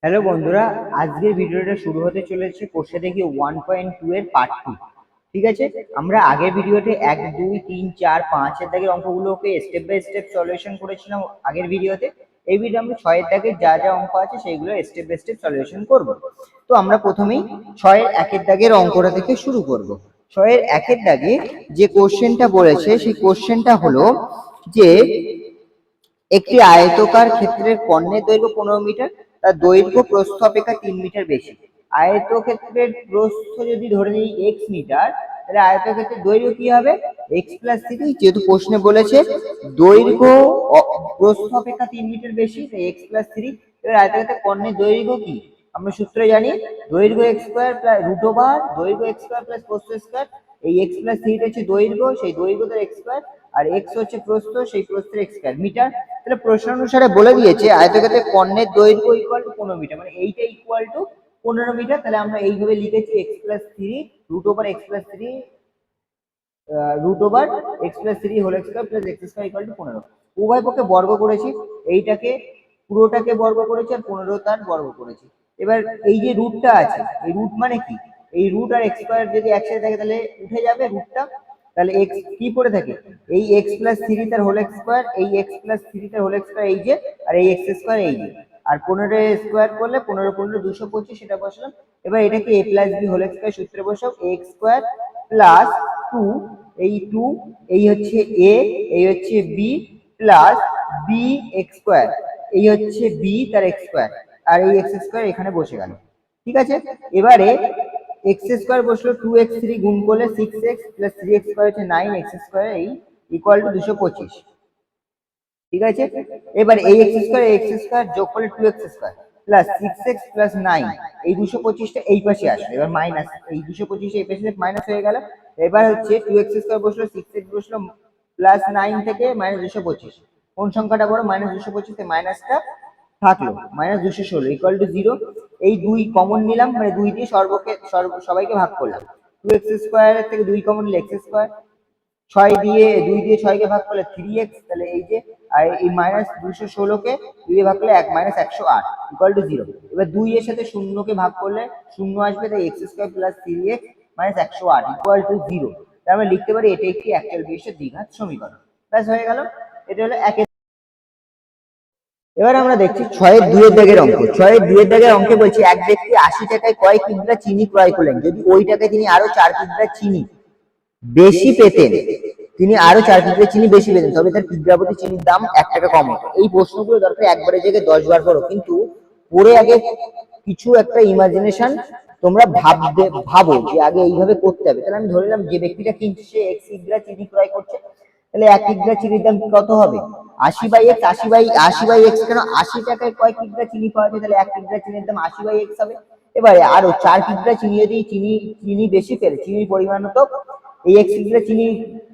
Hello বন্ধুরা, আজকের ভিডিওটা শুরু হতে চলেছে কোষে দেখি 1.2 এর পার্ট 2। ঠিক আছে, আমরা আগের ভিডিওতে 1 2 3 4 5 এর দাগের অঙ্কগুলোকে স্টেপ বাই স্টেপ সলিউশন করেছিলাম আগের ভিডিওতে। এই ভিডিও আমরা 6 এর দাগের যা যা অঙ্ক আছে সেইগুলো স্টেপ বাই স্টেপ সলিউশন করব। তো আমরা প্রথমেই 6 এর 1 এর দাগের অঙ্কটা থেকে শুরু করব। 6 এর 1 এর দাগে যে কোশ্চেনটা বলেছে সেই কোশ্চেনটা হলো যে একটি আয়তকার ক্ষেত্রের কর্ণের দৈর্ঘ্য 15 মিটার, তার দৈর্ঘ্য প্রস্থ অপেক্ষা 3 মিটার বেশি। আয়তক্ষেত্রের প্রস্থ যদি ধরে নিই x মিটার, তাহলে আয়তক্ষেত্রের দৈর্ঘ্য কি হবে x প্লাস 3। যেহেতু প্রশ্নে বলেছে দৈর্ঘ্য প্রস্থ অপেক্ষা 3 মিটার বেশি, তাই x প্লাস 3। এবার আয়তক্ষেত্রের কর্ণের দৈর্ঘ্য কি আমরা সূত্রে জানি, দৈর্ঘ্য x square plus root over দৈর্ঘ্য x স্কয়ার প্লাস প্রস্থ স্কয়ার। এই x প্লাস 3 হচ্ছে দৈর্ঘ্য, সেই দৈর্ঘ্য তার x স্কয়ার, আর x হচ্ছে প্রস্থ, সেই প্রস্থের x স্কয়ার মিটার। তাহলে প্রশ্ন অনুসারে বলে দিয়েছে আয়তক্ষেত্রের কর্ণের দৈর্ঘ্য ইকুয়াল টু 15 মিটার, মানে এইটা ইকুয়াল টু 15 মিটার। তাহলে আমরা এইভাবে লিখেছি x plus 3 root over x plus 3 root over x plus 3 whole square plus x square equal to 15। উভয় পক্ষে বর্গ করেছি, এইটাকে পুরোটাকে বর্গ করেছি আর 15 তার বর্গ করেছি। এবার এই যে রুটটা আছে, এই রুট মানে কি, এই রুট আর x স্কয়ার যদি একসাথে থাকে তাহলে উঠে যাবে রুটটা, তাহলে x কি পড়ে থাকে, এই x প্লাস 3 তার হোল স্কয়ার, এই x প্লাস 3 তার হোল স্কয়ার এই যে, আর এই x স্কয়ার এই যে, আর 15 স্কয়ার করলে 15 15 225 সেটা বসালাম। এবার এটাকে a plus b whole square সূত্রে বসাও, x স্কয়ার প্লাস 2, এই 2, এই হচ্ছে a, এই হচ্ছে b plus b x square, এই হচ্ছে b তার x স্কয়ার, আর এই x স্কয়ার এখানে বসে গেল। ঠিক আছে, এবারে x স্কয়ার বসলো 2x3 গুণ করলে 6x প্লাস 3x স্কয়ার হচ্ছে 9x স্কয়ার, এই ইকুয়াল টু 225। ঠিক আছে, এবার এই x স্কয়ার যোগ করলে 2x square plus 6x plus 9, এই 225টা এই পাশে আসলো, এবার মাইনাস, এই 225 এই পাশে মাইনাস হয়ে গেল। এবার হচ্ছে 2x স্কয়ার বসলো, 6x বসলো, প্লাস 9 থেকে মাইনাস 225, কোন সংখ্যাটা বড়, মাইনাস 225 তে মাইনাসটা থাকলো, মাইনাস 216 ইকুয়াল টু 0। এই 2 কমন নিলাম, মানে 2 দিয়ে সবাইকে ভাগ করলাম, 2x স্কয়ার থেকে 2 কমন নিলে x স্কয়ার, 6 দিয়ে 2 দিয়ে 6 কে ভাগ করলে 3x, তাহলে এই যে, আর এই মাইনাস 216 কে 2 দিয়ে ভাগ করলে মাইনাস 108 ইকুয়াল টু 0। এবার 2 এর সাথে 0 কে ভাগ করলে 0 আসবে, তাই x square plus 3x minus 108 equal to 0। তাহলে আমরা লিখতে পারি এটা একটি অ্যাকচুয়াল বিশিষ্ট দ্বিঘাত সমীকরণ। ব্যাস হয়ে গেল, এটা হলো একের। এবার আমরা দেখছি 6 এর 2 এর দাগের অঙ্ক। 6 এর 2 এর দাগের অঙ্কে বলছি এক ব্যক্তি 80 টাকায় কয় কিগ্রা চিনি ক্রয় করলেন, যদি ওই টাকায় তিনি আরো 4 কিগ্রা চিনি বেশি পেতেন, তিনি আরো 4 কিগ্রা চিনি বেশি পেতেন, তবে তার কিগ্রা প্রতি চিনির দাম 1 টাকা কম হতো। এই প্রশ্নগুলো দরকার একবারে জায়গায় 10 বার করো, কিন্তু পরে আগে কিছু একটা ইমাজিনেশন তোমরা ভাবো যে আগে এইভাবে করতে হবে। তাহলে আমি ধরে নিলাম যে ব্যক্তিটা কিনছে সে 1 কিগ্রা চিনি ক্রয় করছে, তাহলে 1 কিগ্রা চিনির দাম কত হবে, 80/x। 80/x কেন, 80 টাকায় কয় কিগ্রা চিনি পাওয়া যায়, তাহলে 1 কিগ্রা চিনির দাম 80/x হবে। এবারে আরো 4 কিগ্রা চিনি যদি চিনি বেশি পেলে, চিনির পরিমাণ তো এই x কিগ্রা চিনি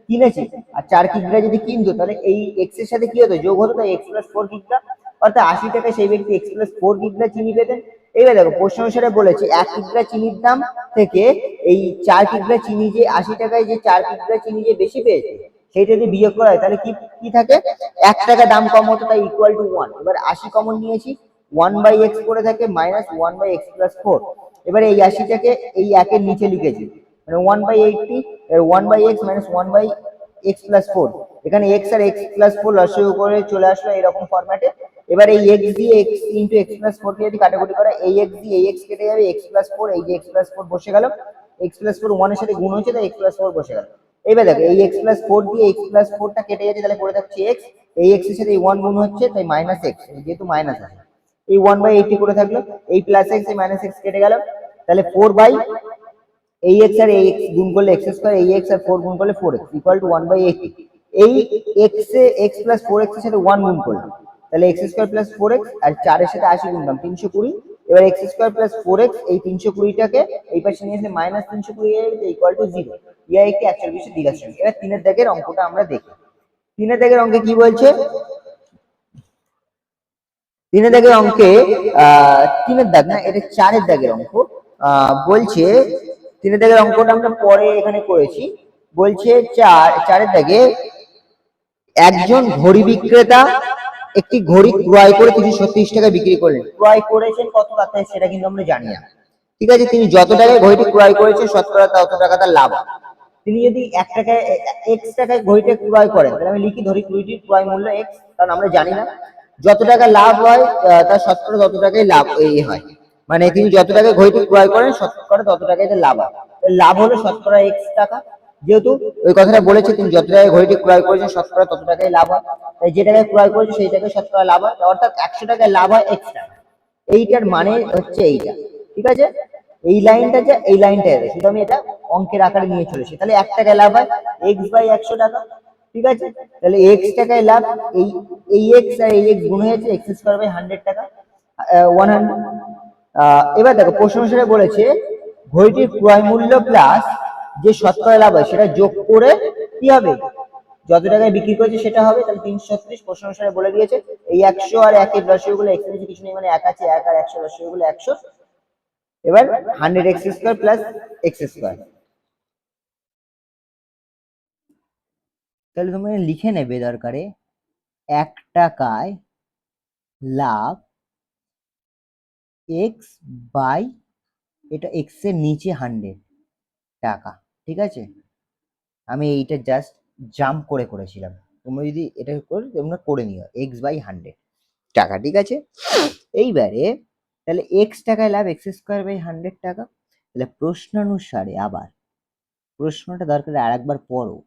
কিনেছে আর 4 কিগ্রা যদি কিনতো, তাহলে এই x এর সাথে কি হতো, যোগ হতো, তাই x প্লাস 4 কিগ্রা, অর্থাৎ 80 টাকায় সেই ব্যক্তি x প্লাস 4 কিগ্রা চিনি পেতেন। এইবার দেখো প্রশ্ন অনুসারে বলেছে 1 কিগ্রা চিনির দাম থেকে এই 4 কিগ্রা চিনি যে 80 টাকায় যে 4 কিগ্রা চিনি যে বেশি পেয়েছে সেইটা যদি বিয়োগ করা হয় তাহলে কি থাকে, 1 টাকা দাম কম হতো, তাই ইকুয়াল টু 1। এবার 80 কমন নিয়েছি, 1/x করে থাকে মাইনাস 1/x প্লাস 4। এবারে এই 80টাকে এই 1 এর নিচে লিখেছি, মানে 1/80, 1/x মাইনাস 1/x প্লাস 4। এখানে x আর x প্লাস 4 লসাগু করে চলে আসলো এরকম ফরম্যাটে। এবার এই x দিয়ে x ইনটু x প্লাস 4 কে যদি কাটাকুটি করা, এই x দিয়ে এই x কেটে যাবে, x প্লাস 4, এই যে x প্লাস 4 বসে গেল, x প্লাস 4 1 এর সাথে গুণ হচ্ছে, তাই x প্লাস 4 বসে গেল। এবার দেখো এই x প্লাস 4 দিয়ে x প্লাস 4 টা কেটে যাচ্ছে, তাহলে পড়ে থাকছে x, এই x এর সাথে এই 1 গুণ হচ্ছে, তাই মাইনাস x, যেহেতু মাইনাস আছে এই 1/80 করে থাকলো, এই প্লাস x এই মাইনাস x কেটে গেল, তাহলে 4 এই x আর এই x গুণ করলে x স্কয়ার, এই x আর 4 গুণ করলে 4x ইকুয়াল টু 1/80। এই x এ x প্লাস 4x এর সাথে 1 গুণ করলাম, তাহলে x স্কয়ার প্লাস 4x, আর 4 এর সাথে 80 গুণ করলাম 320। এবার x স্কয়ার প্লাস 4x এই 320 টাকে এই পাশে নিয়ে এসে মাইনাস 320 এর ইকুয়াল টু 0। ইয়া একটি অ্যাকচুয়াল বিশিষ্ট দ্বিঘাত সমীকরণ। এবার 3 এর দাগের অঙ্কটা আমরা দেখি। 3 এর দাগের অঙ্কে কি বলছে, 3 এর দাগের অঙ্কে 3 এর দাগ না, এটা 4 এর দাগের অঙ্ক। বলছে 3 এর দাগের অঙ্কটা আমরা পরে এখানে করেছি। বলছে 4 এর দাগে একজন ঘড়ি বিক্রেতা একটি ঘড়ি ক্রয় করে 336 টাকায় বিক্রি করলেন। ক্রয় করেছেন কত টাকায় সেটা কিন্তু আমরা জানি না, ঠিক আছে। তিনি যত টাকায় ঘড়িটি ক্রয় করেছেন শতকরা তত টাকা তার লাভ। তিনি যদি 1 টাকায় এক্স টাকায় ঘড়িটা ক্রয় করেন, তাহলে আমি লিখি ধরি ঘড়িটির ক্রয় মূল্য এক্স, কারণ আমরা জানি না। যত টাকা লাভ হয় তার শতকরা তত টাকাই লাভ এই হয়, মানে তিনি যত টাকায় ঘড়িটি ক্রয় করেন শতকরা তত টাকাই তার লাভ হয়। লাভ হলো শতকরা এক্স টাকা, যেহেতু ওই কথাটা বলেছে তিনি যত টাকায় ঘড়িটি ক্রয় করেছেন শতকরা তত টাকাই লাভ হয়, তাই যে টাকায় ক্রয় করেছে সেই টাকায় শতকরা লাভ হয়, অর্থাৎ 100 টাকায় লাভ হয় এক্স টাকা। এইটার মানে হচ্ছে এইটা, ঠিক আছে। এই লাইনটা যে এই লাইনটা শুধু আমি এটা অঙ্কের আকারে নিয়ে চলেছি, তাহলে 1 টাকায় লাভ হয় এক্স বাই 100 টাকা, ঠিক আছে। তাহলে এক্স টাকায় লাভ, এই এই এক্স আর এই এক্স গুণ হয়েছে এক্স স্কয়ার বাই 100 টাকা, 100। এবার দেখো প্রশ্ন অনুসারে বলেছে ঘড়িটির ক্রয় মূল্য প্লাস যে শতকরা লাভ হয় সেটা যোগ করে কি হবে, যত টাকায় বিক্রি করেছে সেটা হবে। তাহলে 336 প্রশ্ন অনুসারে বলে দিয়েছে এই 100 আর 1 এর লসাগুগুলো এক্স এর কিছু নেই, মানে 1 আছে 1 আর 100 লসাগুগুলো 100। এবার 100 x square plus x square, তাহলে তোমরা লিখে নেবে দরকারে 1 টাকায় লাভ এক্স বাই, এটা এক্স এর নিচে 100 টাকা, ঠিক আছে। আমি এইটা জাস্ট জাম্প করে করেছিলাম, তোমরা যদি এটা করে তোমরা করে নিও এক্স বাই 100 টাকা, ঠিক আছে। এইবারে তাহলে এক্স টাকায় লাভ এক্স স্কয়ার বাই 100 টাকা। তাহলে প্রশ্নানুসারে আবার প্রশ্নটা দরকার আরেকবার পড়ো,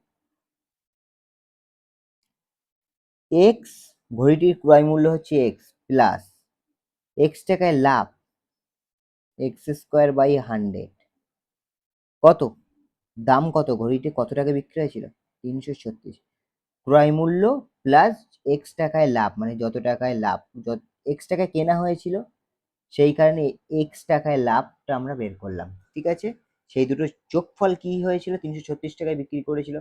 এক্স ঘড়িটির ক্রয় মূল্য হচ্ছে এক্স প্লাস এক্স টাকায় লাভ এক্স স্কয়ার বাই 100, কত দাম, কত ঘড়িটি কত টাকা বিক্রি হয়েছিল 336, ক্রয় মূল্য প্লাস এক্স টাকায় লাভ, মানে যত টাকায় লাভ, এক্স টাকায় কেনা হয়েছিল সেই কারণে এক্স টাকায় লাভটা আমরা বের করলাম, ঠিক আছে। সেই দুটো যোগফল কি হয়েছিল, 336 টাকায় বিক্রি করেছিল,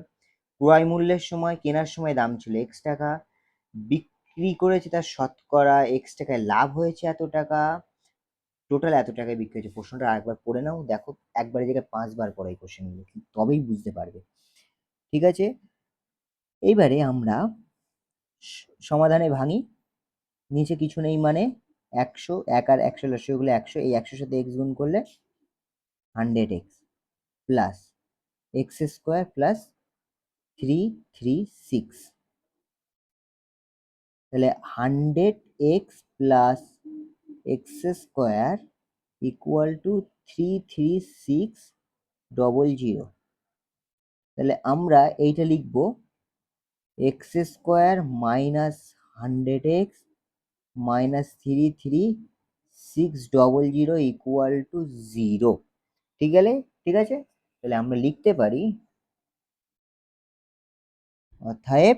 ক্রয় মূল্যের সময় কেনার সময় দাম ছিল এক্স টাকা, বিক্রি করেছে তার শতকরা এক্স টাকায় লাভ হয়েছে এত টাকা, টোটাল এত টাকায় বিক্রি হয়েছে। প্রশ্নটা আরেকবার পড়ে নাও, দেখো একবারের জায়গায় 5 বার পড়ো এই কোশ্চেনগুলো, তবেই বুঝতে পারবে, ঠিক আছে। এইবারে আমরা সমাধানে ভাঙি, নিচে কিছু নেই মানে 100, 1 আর 100 লসাগুগুলো 100, এই 100 সাথে এক্স গুণ করলে 100x plus x square plus 336, তাহলে 100x plus x square equal to 33600। তাহলে আমরা এইটা লিখব x square minus 100x minus 33600 equal to 0, ঠিক গেলে, ঠিক আছে। তাহলে আমরা লিখতে পারি অতএব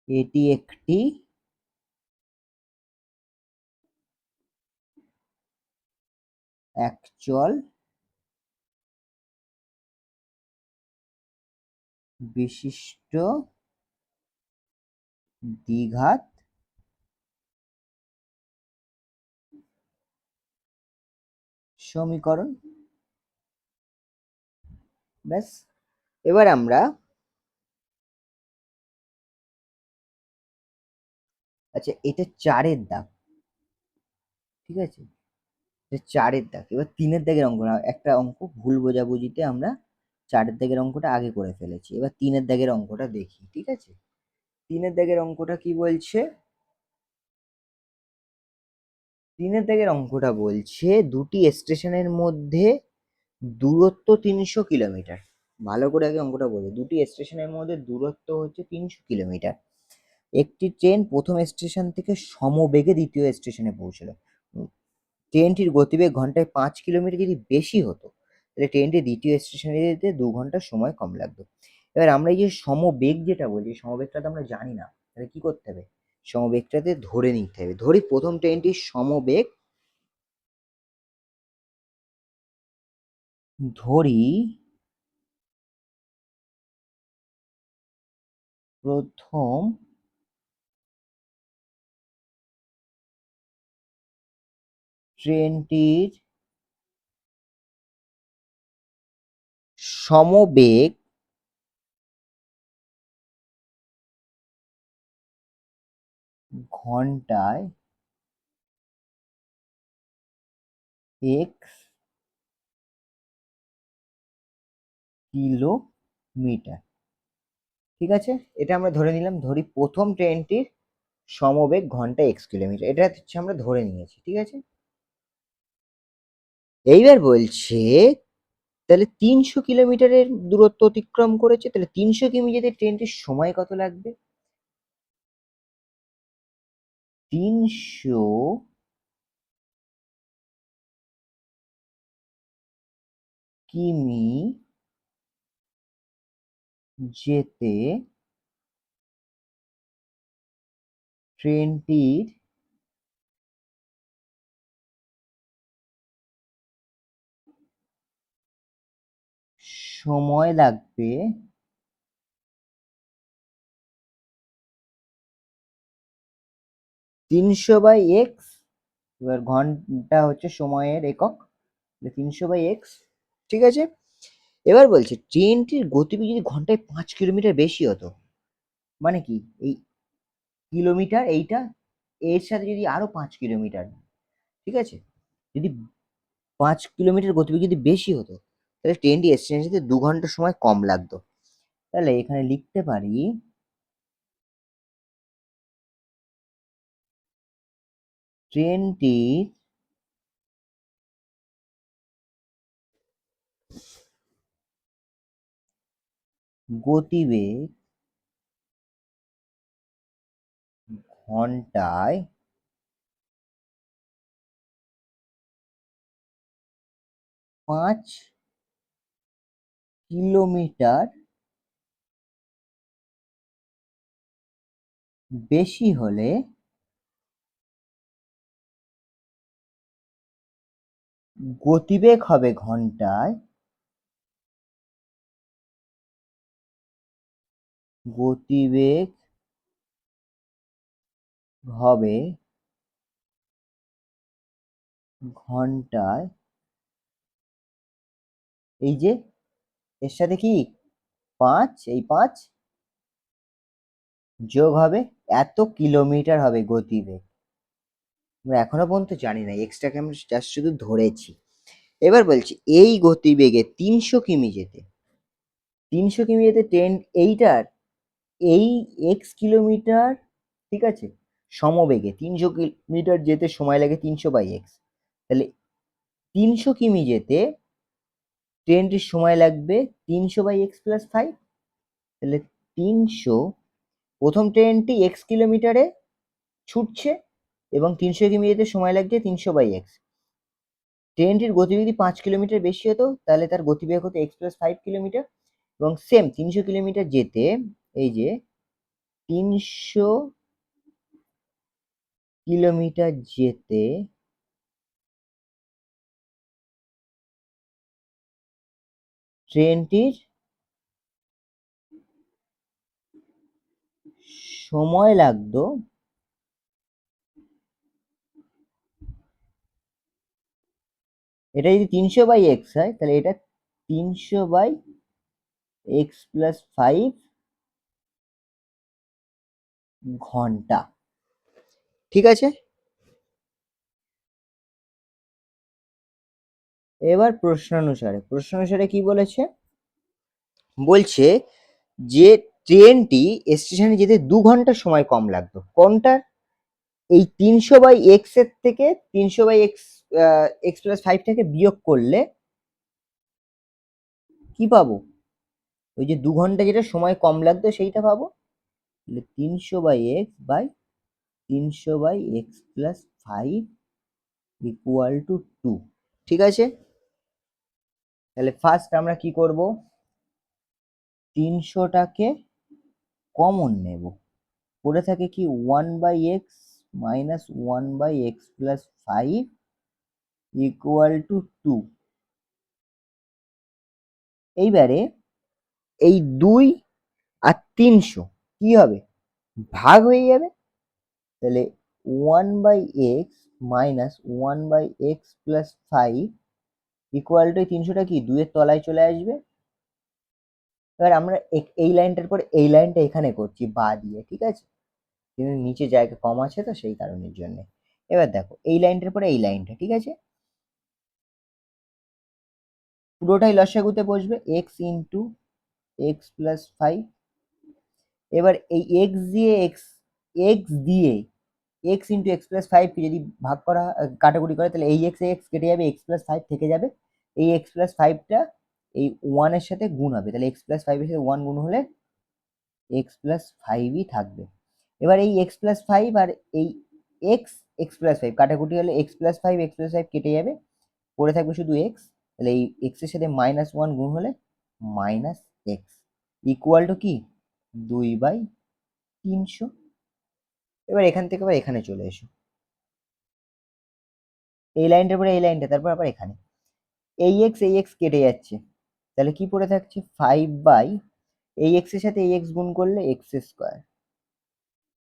এটি একটি অ্যাকচুয়াল বিশিষ্ট দ্বিঘাত সমীকরণ, ব্যাস। এবার আমরা আচ্ছা এটা 4-এর দাগ, ঠিক আছে, এটা 4-এর দাগ। এবার 3-এর দাগের অঙ্ক না, একটা অঙ্ক ভুল বোঝাবুঝিতে আমরা 4-এর দাগের অঙ্কটা আগে করে ফেলেছি, এবার 3-এর দাগের অঙ্কটা দেখি, ঠিক আছে। 3-এর দাগের অঙ্কটা কি বলছে, 3-এর দাগের অঙ্কটা বলছে দুটি স্টেশনের মধ্যে দূরত্ব 300 কিলোমিটার। ভালো করে আগে অঙ্কটা বলি, দুটি স্টেশনের মধ্যে দূরত্ব হচ্ছে 300 কিলোমিটার। একটি ট্রেন প্রথম স্টেশন থেকে সমবেগে দ্বিতীয় স্টেশনে পৌঁছলো। ট্রেনটির গতিবেগ ঘন্টায় 5 কিলোমিটার যদি বেশি হতো তাহলে ট্রেনটি দ্বিতীয় স্টেশনে যেতে 2 ঘন্টা সময় কম লাগতো। এবার আমরা এই যে সমবেগ যেটা বলি, সমবেগটা তো আমরা জানি না, তাহলে কি করতে হবে, সমবেগটাতে ধরে নিতে হবে। ধরি প্রথম ট্রেনটির সমবেগ, ধরি প্রথম ট্রেনটির সমবেগ ঘন্টায় এক্স কিলোমিটার। ঠিক আছে, এটা আমরা ধরে নিলাম। ধরি প্রথম ট্রেনটির সমবেগ ঘন্টায় এক্স কিলোমিটার, এটা হচ্ছে আমরা ধরে নিয়েছি। ঠিক আছে, এইবার বলছে তাহলে 300 কিলোমিটারের দূরত্ব অতিক্রম করেছে, তাহলে 300 কিমি যেতে ট্রেনটির সময় কত লাগবে? 300 কিমি যেতে ট্রেনটির সময় লাগবে 300/x। এবার ঘন্টা হচ্ছে সময়ের একক, 300/x। ঠিক আছে, এবার বলছে ট্রেনটির গতিবেগ যদি ঘন্টায় 5 কিলোমিটার বেশি হতো, মানে কি এই কিলোমিটার এইটা এর সাথে যদি আরো 5 কিলোমিটার, ঠিক আছে, যদি 5 কিলোমিটার গতিবেগ যদি বেশি হতো, তাহলে ট্রেনটি স্টেশনে যেতে 2 ঘন্টা সময় কম লাগতো। তাহলে এখানে লিখতে পারি ট্রেনটির গতিবেগ ঘন্টায় 5 কিলোমিটার বেশি হলে গতিবেগ হবে ঘন্টায় গতিবেগ হবে ঘন্টায়, এই যে এর সাথে কি 5, এই 5 যোগ হবে এত কিলোমিটার হবে গতিবেগ। আমরা এখনো পর্যন্ত জানি না, এক্সট্রাকে আমরা জাস্ট শুধু ধরেছি। এবার বলছি এই গতিবেগে 300 কিমি যেতে 300 কিমি যেতে ট্রেন এইটার এই এক্স কিলোমিটার, ঠিক আছে, সমবেগে 300 কিলোমিটার যেতে সময় লাগে 300/x। তাহলে 300 কিমি যেতে ট্রেনটির সময় লাগবে 300/x+5। তাহলে 300, প্রথম ট্রেনটি এক্স কিলোমিটারে ছুটছে এবং 300 কিমি যেতে সময় লাগছে 300/x। ট্রেনটির গতিবেগ যদি 5 কিলোমিটার বেশি হতো, তাহলে তার গতিবেগ হতো x+5 কিলোমিটার। এবং সেম 300 কিলোমিটার যেতে, এই যে 300 কিলোমিটার যেতে ট্রেনটির সময় লাগতো এটা যদি 300/x হয়, তাহলে এটা 300/x+5 ঘন্টা। ঠিক আছে, এবার প্রশ্নানুসারে কি বলেছে? বলছে যে ট্রেনটি স্টেশনে যেতে 2 ঘন্টা সময় কম লাগতো কোনটার? এই 300/x এর থেকে 300/x+5টাকে বিয়োগ করলে কি পাবো? ওই যে 2 ঘন্টা যেটা সময় কম লাগতো সেইটা পাবো। তাহলে 300/x = 2। ঠিক আছে, তাহলে ফার্স্ট আমরা কি করব, 300টাকে কমন নেব, পড়ে থাকে কি 1/x - 1/x+5 = 2। এইবারে এই 2 আর 300 কি হবে? ভাগ হয়ে যাবে। তাহলে 1/x - 1/x+5 = 300টা কি 2 এর তলায় চলে আসবে। এবার আমরা এই লাইনটার পর এই লাইনটা এখানে করছি বা দিয়ে, ঠিক আছে। কিন্তু নিচে জায়গা কম আছে তো সেই কারণের জন্য। এবার দেখো এই লাইনটার পরে এই লাইনটা, ঠিক আছে, পুরোটাই লসাগুতে বসবে এক্স ইন্টু এক্স প্লাস 5। এবার এই এক্স দিয়ে এক্স দিয়ে এক্স ইন্টু এক্স প্লাস 5 কে যদি ভাগ করা কাটাকুটি করে তাহলে এই এক্স কেটে যাবে, এক্স প্লাস 5 থেকে যাবে। এই এক্স প্লাস 5টা এই 1 এর সাথে গুণ হবে, তাহলে এক্স প্লাস 5 এর সাথে 1 গুণ হলে এক্স প্লাস 5ই থাকবে। এবার এই এক্স প্লাস 5 আর এই এক্স প্লাস 5 কাটাকুটি হলে এক্স প্লাস 5 কেটে যাবে, পড়ে থাকবে শুধু এক্স। তাহলে এই এক্স এর সাথে -1 গুণ হলে মাইনাস এক্স ইকুয়াল টু কি 2/300। এবার এখান থেকে আবার এখানে চলে এসো, এই লাইনটার পরে এই লাইনটা, তারপর আবার এখানে এই এক্স কেটে যাচ্ছে, তাহলে কি পড়ে থাকছে 5 এই এক্স এর সাথে এই এক্স গুণ করলে এক্স স্কোয়ার,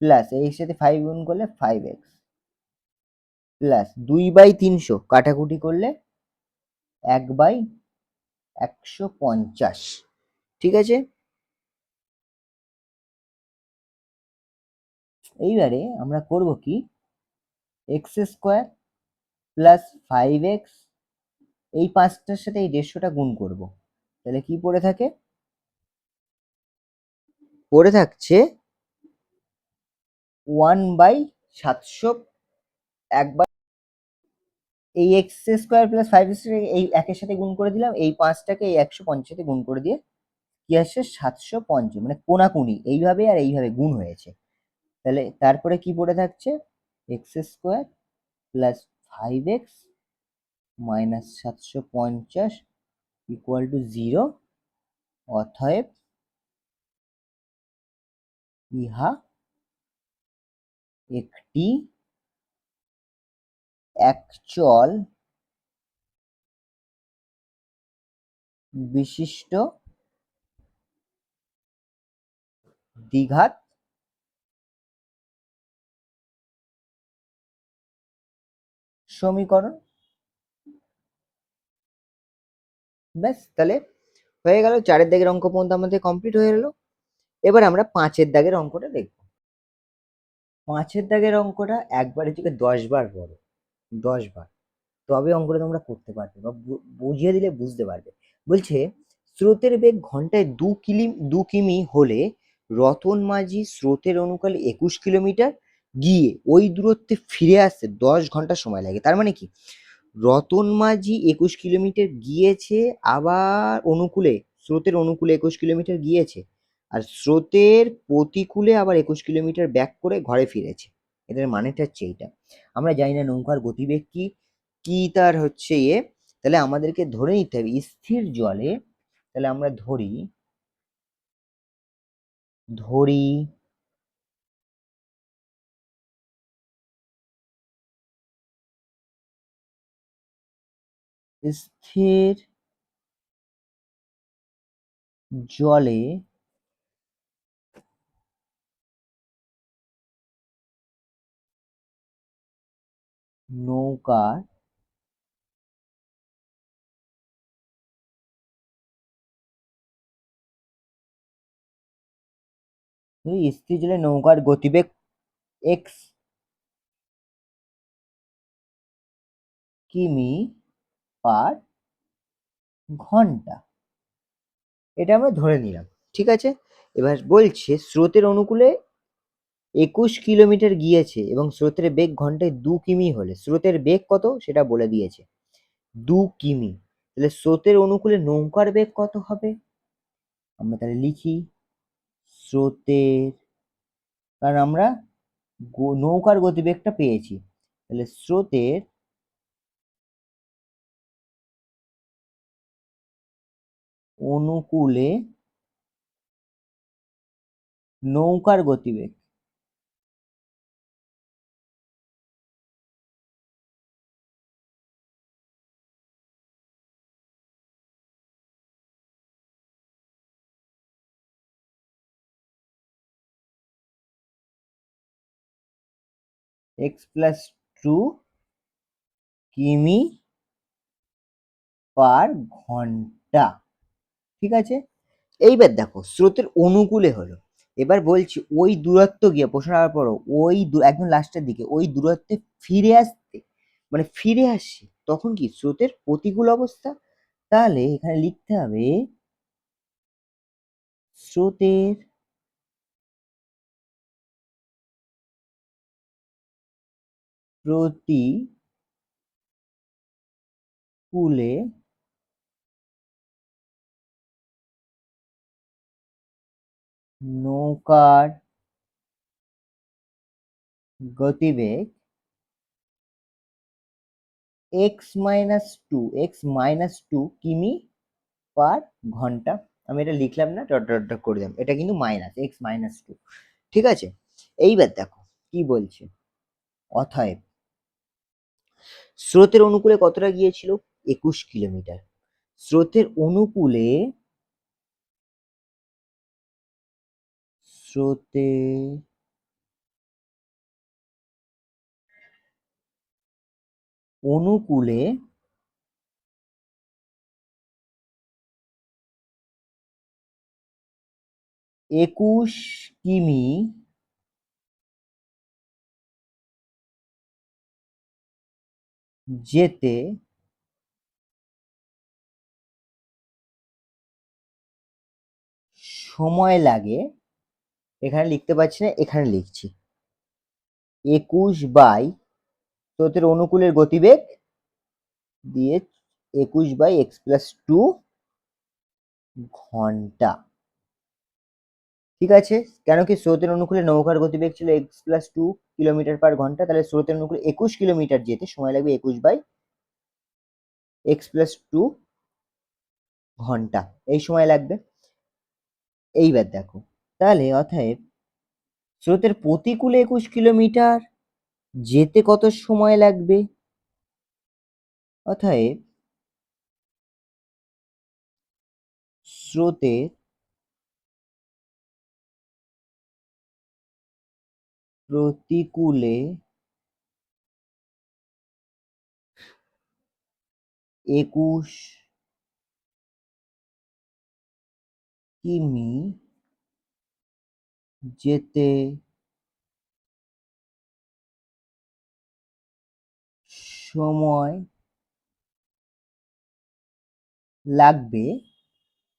প্লাস এই এর সাথে 5 গুণ করলে 5x, প্লাস 2/300 কাটাকুটি করলে 1/150। ঠিক আছে, এইবারে আমরা করব কি, এক্স স্কোয়ার প্লাস 5x এই 5টার সাথে এই 150টা গুণ করব, তাহলে কি পড়ে থাকে, পড়ে থাকছে 1/700। একবার এই এক্স স্কোয়ার প্লাস 5x এই একের সাথে গুণ করে দিলাম, এই 5টাকে এই 150 সাথে গুণ করে দিয়ে কি আসছে 750, মানে কোনাকুনি এইভাবে আর এইভাবে গুণ হয়েছে। তাহলে তারপরে কি পড়ে থাকছে x square plus 5x minus 750 equal to 0। অতএব ইহা একটি একচল বিশিষ্ট দ্বিঘাত সমীকরণ। ব্যাস, তাহলে হয়ে গেল, 4 দাগের অঙ্ক পর্যন্ত আমাদের কমপ্লিট হয়ে গেল। এবার আমরা 5 দাগের অঙ্কটা দেখব। 5 দাগের অঙ্কটা একবারে থেকে 10 বার পড়ো, 10 বার, তবে অঙ্কটা তোমরা করতে পারবে বা বুঝিয়ে দিলে বুঝতে পারবে। বলছে স্রোতের বেগ ঘন্টায় 2 কিমি হলে রতন মাঝি স্রোতের অনুকালে 21 কিলোমিটার গিয়ে ওই দূরত্বে ফিরে আসতে 10 ঘন্টা সময় লাগে। তার মানে কি, রতন মাঝি 21 কিলোমিটার গিয়েছে, আবার অনুকূলে স্রোতের অনুকূলে 21 কিলোমিটার গিয়েছে, আর স্রোতের প্রতিকূলে আবার 21 কিলোমিটার ব্যাক করে ঘরে ফিরেছে। এটার মানেটা হচ্ছে এইটা। আমরা জানি না নৌকার গতিবেগ কি, কি তার হচ্ছে তাহলে আমাদেরকে ধরে নিতে হবে স্থির জলে, তাহলে আমরা ধরি ধরি স্থির জলে নৌকার স্থির জলে নৌকার গতিবেগ x কিমি পার ঘন্টা, এটা আমরা ধরে নিলাম। ঠিক আছে, এবার বলছে স্রোতের অনুকূলে 21 কিলোমিটার গিয়েছে এবং স্রোতের বেগ ঘন্টায় 2 কিমি হলে স্রোতের বেগ কত সেটা বলে দিয়েছে 2 কিমি। তাহলে স্রোতের অনুকূলে নৌকার বেগ কত হবে, আমরা তাহলে লিখি স্রোতের, কারণ আমরা নৌকার গতিবেগটা পেয়েছি, তাহলে স্রোতের অনুকূলে নৌকার গতিবেগ x+2 কিমি পার ঘন্টা। ঠিক আছে, এইবার দেখো স্রোতের অনুকূলে হলো, এবার বলছি ওই দূরত্ব গিয়ে প্রশ্ন আবার পড়ো, ওই একদম লাস্টের দিকে ওই দূরত্বে ফিরে আসতে, মানে ফিরে আসছে তখন কি স্রোতের প্রতিকূল অবস্থা। তাহলে এখানে লিখতে হবে স্রোতের প্রতিকূলে নৌকার গতিবেগ x-2 কিমি পার ঘন্টা। আমি এটা লিখলাম না, ডট ডট ডট করে দিলাম, এটা কিন্তু -x-2। ঠিক আছে, এইবার দেখো কি বলছে। অতএব স্রোতের অনুকূলে কতটা গিয়েছিল? 21 কিলোমিটার। স্রোতের অনুকূলে, স্রোতের অনুকূলে 21 কিমি যেতে সময় লাগে। এখানে লিখতে পারছি না, এখানে লিখছি 21 স্রোতের অনুকূলের গতিবেগ দিয়ে 21/x+2 ঘন্টা। ঠিক আছে, কেন কি স্রোতের অনুকূলে নৌকার গতিবেগ ছিল x+2 কিলোমিটার/ঘন্টা, তাহলে স্রোতের অনুকূলে 21 কিলোমিটার যেতে সময় লাগবে 21/x+2 ঘন্টা, এই সময় লাগবে। এইবার দেখো তাহলে অতএব স্রোতের প্রতিকূলে 21 কিলোমিটার যেতে কত সময় লাগবে? অতএব স্রোতের প্রতিকূলে 21 কিমি যেতে সময় লাগবে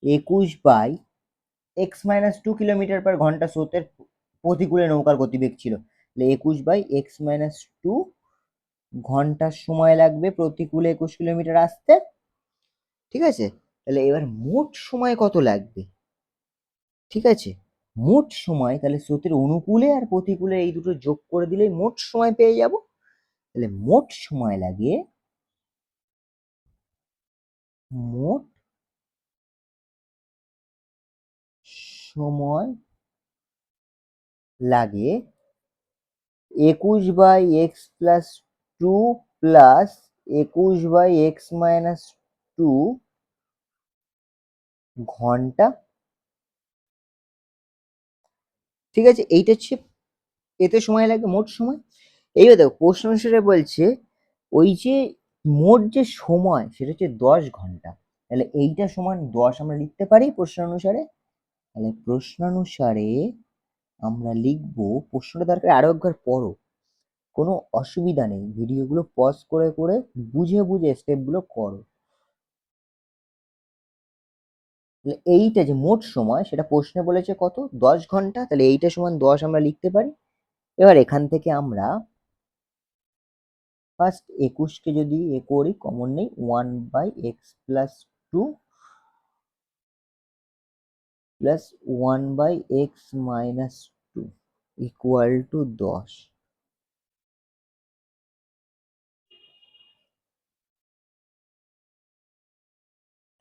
21/x-2 কিলোমিটার/ঘন্টা স্রোতের প্রতিকূলে নৌকার গতিবেগ ছিল, তাহলে 21/x-2 ঘন্টার সময় লাগবে প্রতিকূলে 21 কিলোমিটার আসতে। ঠিক আছে, তাহলে এবার মোট সময় কত লাগবে? ঠিক আছে, মোট সময় তাহলে স্রোতের অনুকূলে আর প্রতিকূলে এই দুটো যোগ করে দিলেই মোট সময় পেয়ে যাব। তাহলে মোট সময় লাগে, মোট সময় লাগে 21/x+2 প্লাস 21/x-2 ঘন্টা। ঠিক আছে, এইটা হচ্ছে এতে সময় লাগে মোট সময়। এইবার দেখো প্রশ্ন অনুসারে বলছে ওই যে মোট যে সময় সেটা হচ্ছে 10 ঘন্টা, তাহলে এইটা সমান 10 আমরা লিখতে পারি প্রশ্ন অনুসারে। তাহলে প্রশ্নানুসারে আমরা লিখবো, প্রশ্নটা দরকার আরো একবার পড়ো, কোনো অসুবিধা নেই, ভিডিওগুলো পজ করে করে বুঝে বুঝে স্টেপগুলো করো। তাহলে এইটা যে মোট সময় সেটা প্রশ্নে বলেছে কত? 10 ঘন্টা, তাহলে এইটা সমান 10 আমরা লিখতে পারি। এবার এখান থেকে আমরা ফার্স্ট 21কে যদি এ করি, কমন নেই, 1/x+2 plus 1/x-2 equal to 10।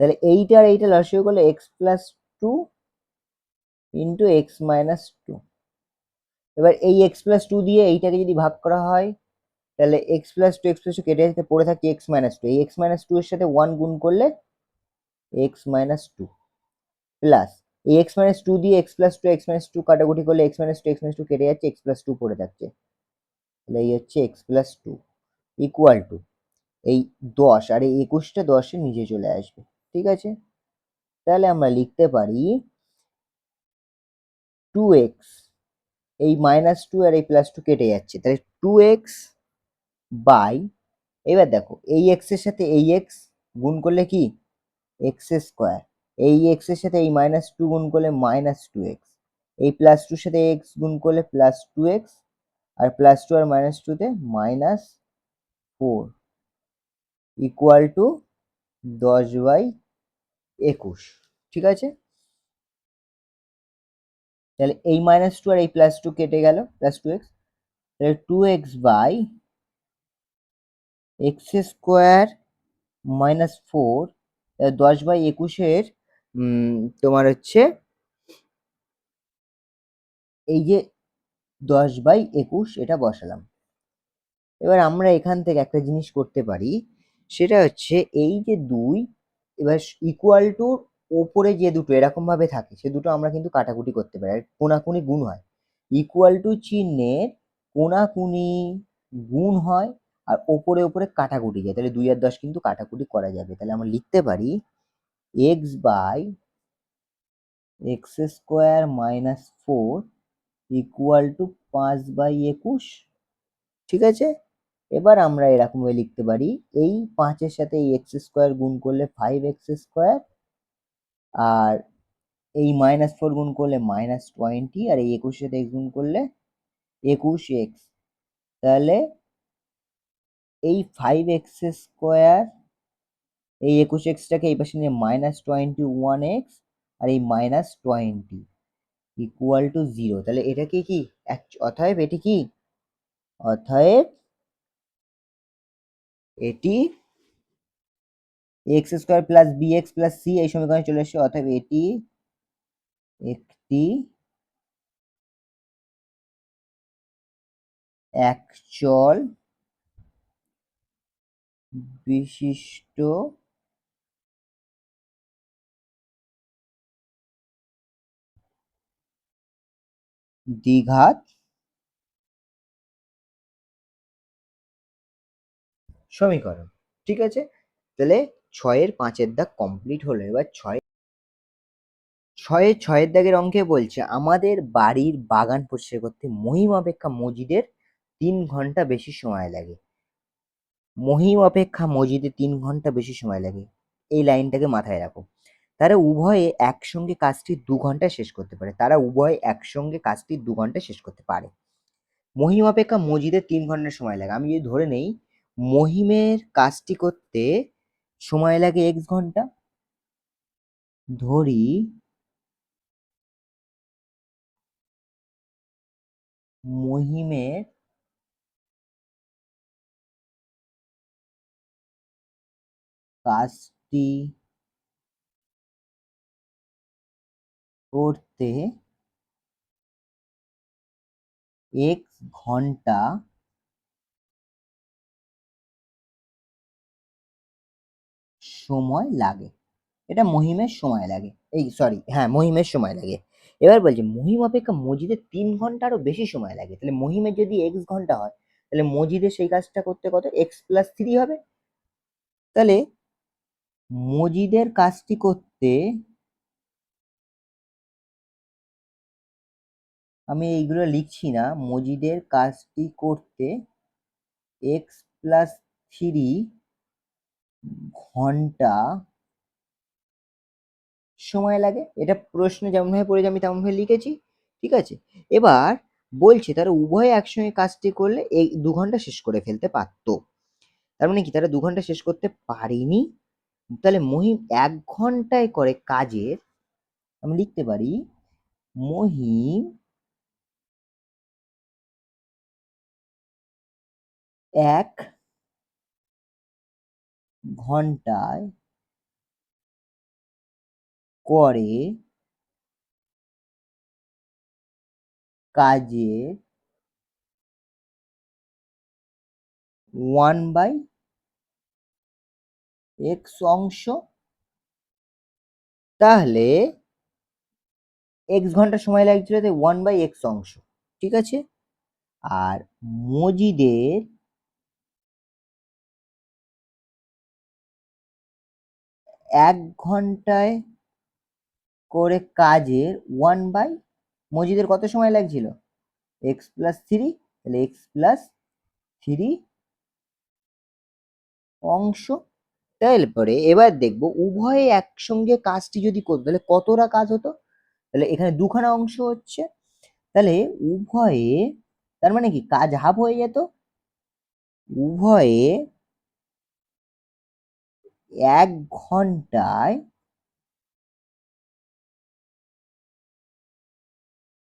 তাহলে এইটা আর এইটা লসাগু করলে x+2 ইন্টু x-2। এবার এই x+2 দিয়ে এইটাকে যদি ভাগ করা হয় তাহলে x+2 কেটে যেতে পড়ে থাকে x-2, এই x-2 এর সাথে 1 গুণ করলে x-2 প্লাস এই x-2 দিয়ে x+2 কাটাকুটি করলে x-2 কেটে যাচ্ছে, x+2 পড়ে থাকছে, তাহলে এই হচ্ছে x+2 ইকুয়াল টু এই 10 আর এই 21টা 10 এর নিচে চলে আসবে। ঠিক আছে, তাহলে আমরা লিখতে পারি 2x, এই -2 আর এই +2 কেটে যাচ্ছে, তাহলে 2x বাই, এবার দেখো এই x এর সাথে এই x গুণ করলে কি x², এই x এর সাথে এই -2 গুণ করলে -2x, এই +2 এর সাথে x গুণ করলে +2x, আর +2 আর -2 তে -4 ইকুয়াল টু 10/21। ঠিক আছে, তাহলে এই -2 আর এই +2 কেটে গেল, +2x, তাহলে 2x বাই x² -4, 10/21 তোমার হচ্ছে এই যে 10/21 এটা বসালাম। এবার আমরা এখান থেকে একটা জিনিস করতে পারি, সেটা হচ্ছে এই যে 2, এবার ইকুয়াল টু ওপরে যে দুটো এরকম ভাবে থাকে সে দুটো আমরা কিন্তু কাটাকুটি করতে পারি, আর কোনাকুনি গুণ হয়। ইকুয়াল টু চিহ্নের কোনাকুনি গুণ হয়, আর ওপরে ওপরে কাটাকুটি যায়, তাহলে 2 আর 10 কিন্তু কাটাকুটি করা যাবে। তাহলে আমরা লিখতে পারি x by x² -4 equal to 5/21। ঠিক আছে, এবার আমরা এরকম ভাবে লিখতে পারি, এই 5 এর সাথে এই x² গুণ করলে 5x², আর এই -4 গুণ করলে -20, আর এই 21 এর সাথে x গুণ করলে 21x। তাহলে এই 5x², এই 21x টাকে এই পাশে নিয়ে -21x, আর এই -20 ইকুয়াল টু 0। তাহলে এটা কি অতএব এটি কি, অতএব এটি x² + bx + c এই সমীকরণে চলে এসেছে, অতএব এটি একটি একচল বিশিষ্ট দ্বিঘাত সমীকরণ। ঠিক আছে, তাহলে 6-এর 5-এর দাগ কমপ্লিট হলো। এবার 6-এর দাগের অঙ্কে বলছে আমাদের বাড়ির বাগান পরিষ্কার করতে মহিম অপেক্ষা মজিদের 3 ঘন্টা বেশি সময় লাগে। মহিম অপেক্ষা মজিদের 3 ঘন্টা বেশি সময় লাগে, এই লাইনটাকে মাথায় রাখো। তারা উভয়ে একসঙ্গে কাজটি 2 ঘন্টায় শেষ করতে পারে। তারা উভয়ে একসঙ্গে কাজটি 2 ঘন্টায় শেষ করতে পারে। মহিম অপেক্ষা মজিদের 3 ঘন্টা সময় লাগে। আমি যদি ধরে নেই মহিমের কাজটি করতে সময় লাগে x ঘন্টা, ধরি মহিমের কাজটি করতে x ঘন্টা সময় লাগে। এটা মহিমের সময় লাগে, এই সরি, হ্যাঁ মহিমের সময় লাগে। এবার বলছে মহিম অপেক্ষা মজিদের 3 ঘন্টারও বেশি সময় লাগে। তাহলে মহিমের যদি x ঘন্টা হয়, তাহলে মজিদের সেই কাজটা করতে কত, x + 3 হবে। তাহলে মজিদের কাজটি করতে আমি এইগুলো লিখছি না, মজিদের কাজটি করতে x + 3 ঘন্টা সময় লাগে। এটা প্রশ্নে যেমন ভাবে পড়েছে আমি তেমন ভাবে লিখেছি। ঠিক আছে, এবার বলছে তারা উভয়ে একসঙ্গে কাজটি করলে এই 2 ঘন্টা শেষ করে ফেলতে পারতো। তার মানে কি তারা 2 ঘন্টা শেষ করতে পারেনি। তাহলে মহিম 1 ঘন্টায় করে কাজের, আমি লিখতে পারি মহিম 1 ঘন্টায় করে কাজের 1/x অংশ। তাহলে x ঘন্টা সময় লাগছিল, তাই 1/x অংশ। ঠিক আছে, আর মজিদের 1 ঘন্টায় করে কাজের 1/x মজিদের কত সময় লাগছিল? এক্স প্লাস থ্রি, তাহলে এক্স প্লাস থ্রি অংশ। তারপরে এবার দেখবো উভয়ে একসঙ্গে কাজটি যদি করতো তাহলে কতটা কাজ হতো। তাহলে এখানে দুখানা অংশ হচ্ছে, তাহলে উভয়ে, তার মানে কি কাজ হাফ হয়ে যেত। উভয়ে 1 ঘন্টায়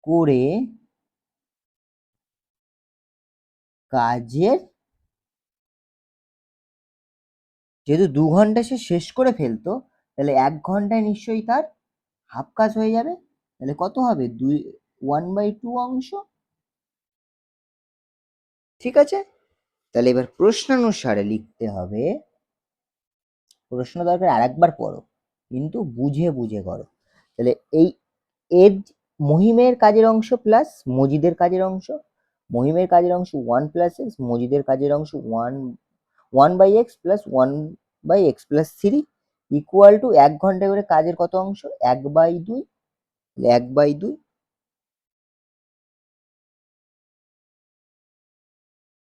করে কাজের, যেহেতু 2 ঘন্টা সে শেষ করে ফেলতো, তাহলে 1 ঘন্টায় নিশ্চয়ই তার হাফ কাজ হয়ে যাবে। তাহলে কত হবে? 1/2 অংশ। ঠিক আছে, তাহলে এবার প্রশ্নানুসারে লিখতে হবে। প্রশ্ন দরকার আরেকবার পড়ো, কিন্তু বুঝে বুঝে করো। তাহলে এই এর মহিমের কাজের অংশ প্লাস মজিদের কাজের অংশ, মহিমের কাজের অংশ 1 + x, মজিদের কাজের অংশ 1/x plus 1/x+3 equal to 1 ঘন্টা করে কাজের কত অংশ? 1/2। 1/2।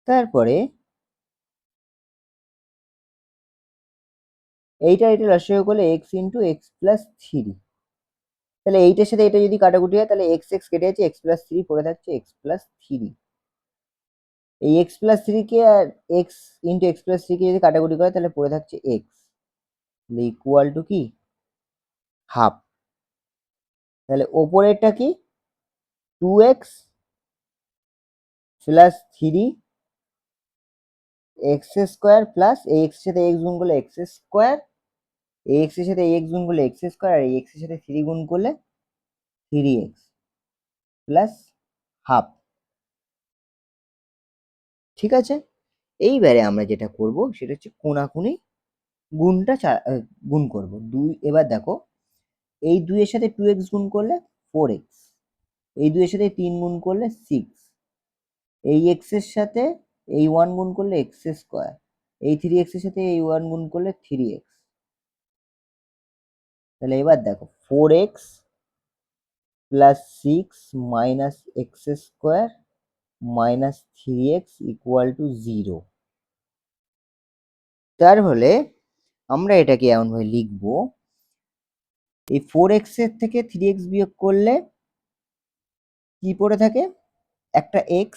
তারপরে এইটা এটা লসাগু করলে x into x plus three. তাহলে এইটার সাথে এটা যদি কাটাকুটি হয় তাহলে এক্স এক্স কেটে যাচ্ছে, এক্স প্লাস থ্রি পড়ে থাকছে এক্স প্লাস থ্রি। এই এক্স প্লাস থ্রি কে আর x into x plus three কে যদি কাটাকুটি করে তাহলে পড়ে থাকছে এক্স, ইকুয়াল টু কি হাফ। তাহলে ওপরেরটা কি 2x plus three x square plus এই এক্স এর সাথে এক্স গুণ করলে এক্স স্কোয়ার, এই এক্স এর সাথে এক্স গুণ করলে এক্স স্কোয়ার, আর এই এক্স এর সাথে থ্রি গুণ করলে থ্রি এক্স প্লাস হাফ। ঠিক আছে, এইবারে আমরা যেটা করব সেটা হচ্ছে কোনাকুনি গুণটা গুণ করব দুই। এবার দেখো এই 2 এর সাথে 2x গুণ করলে 4x, এই 2 এর সাথে 3 গুণ করলে 6, এই x এর সাথে এই 1 গুণ করলে x স্কোয়ার, এই 3x এর সাথে এই 1 গুণ করলে 3x। তাহলে এবার দেখো 4x plus 6 minus x square minus 3x equal to 0। তার ফলে আমরা এটাকে এমনভাবে লিখবো, এই 4x এর থেকে 3x বিয়োগ করলে কি পড়ে থাকে? একটা x,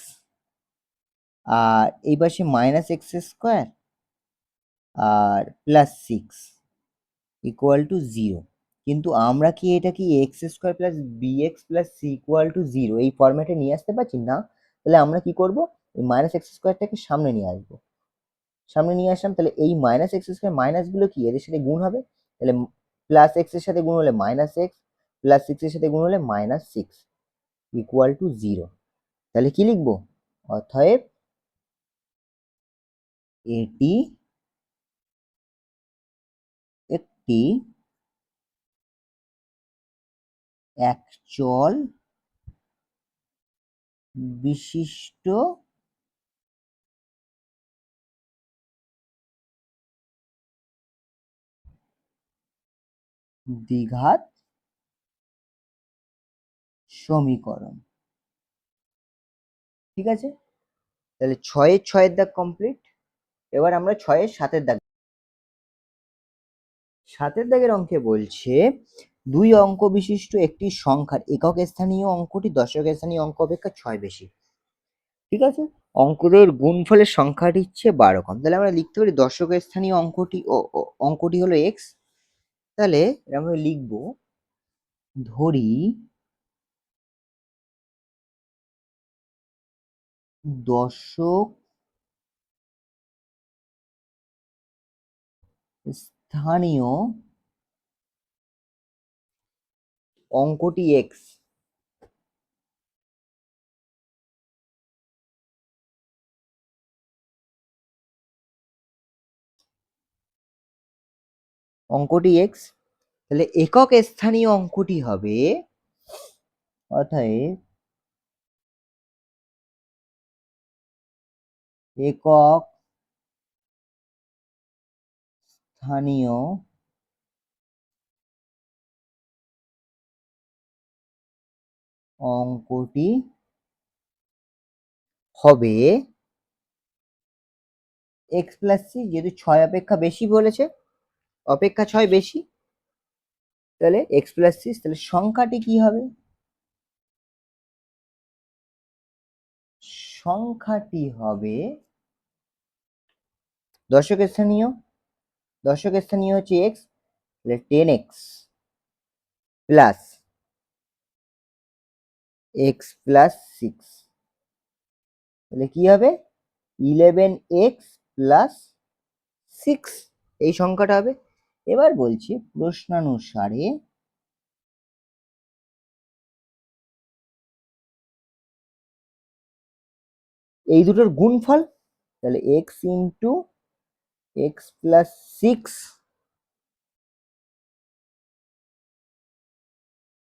আর এই পাশে মাইনাস এক্স স্কোয়ার আর প্লাস 6 ইকুয়াল টু 0। কিন্তু আমরা কি এটা কি x square plus bx plus c equal to 0 এই ফরম্যাটে নিয়ে আসতে পারছি না? তাহলে আমরা কি করব, এই মাইনাস এক্স স্কোয়ারটাকে সামনে নিয়ে আসবো। সামনে নিয়ে আসলাম, তাহলে এই মাইনাস এক্স স্কোয়ার মাইনাস গুলো কি এদের সাথে গুণ হবে, তাহলে প্লাস এক্স এর সাথে গুণ হলে মাইনাস এক্স, প্লাস সিক্স এর সাথে গুণ হলে মাইনাস সিক্স ইকুয়াল টু 0। তাহলে কি লিখবো? অতএব এটি একটি একচল বিশিষ্ট দ্বিঘাত সমীকরণ। ঠিক আছে, তাহলে 6-এর দাগ কমপ্লিট। এবার আমরা 6-7 দাগ। 7 দাগের অঙ্কে বলছে 2 অঙ্ক বিশিষ্ট একটি সংখ্যার একক স্থানীয় অঙ্কটি দশক স্থানীয় অঙ্ক অপেক্ষা 6 বেশি। ঠিক আছে, অঙ্কদের গুণফলের সংখ্যাটি হচ্ছে 12 কম। তাহলে আমরা লিখতে পারি দশক স্থানীয় অঙ্কটি অঙ্কটি হলো x। তাহলে আমরা লিখবো, ধরি দশক স্থানীয় অঙ্কটি x। অঙ্কটি x, তাহলে একক স্থানীয় অঙ্কটি হবে, অতএব একক স্থানীয় অঙ্কটি হবে x প্লাস সি, যেহেতু 6 অপেক্ষা বেশি বলেছে, অপেক্ষা 6 বেশি, তাহলে x প্লাস সি, তাহলে সংখ্যাটি কি হবে? সংখ্যাটি হবে দশকের স্থানীয়, দশকের স্থানীয় হচ্ছে x, তাহলে 10x প্লাস x প্লাস 6, তাহলে কি হবে? 11x প্লাস 6, এই সংখ্যাটা হবে। এবার বলছি প্রশ্নানুসারে এই দুটোর গুণফল, তাহলে x ইন্টু x প্লাস 6,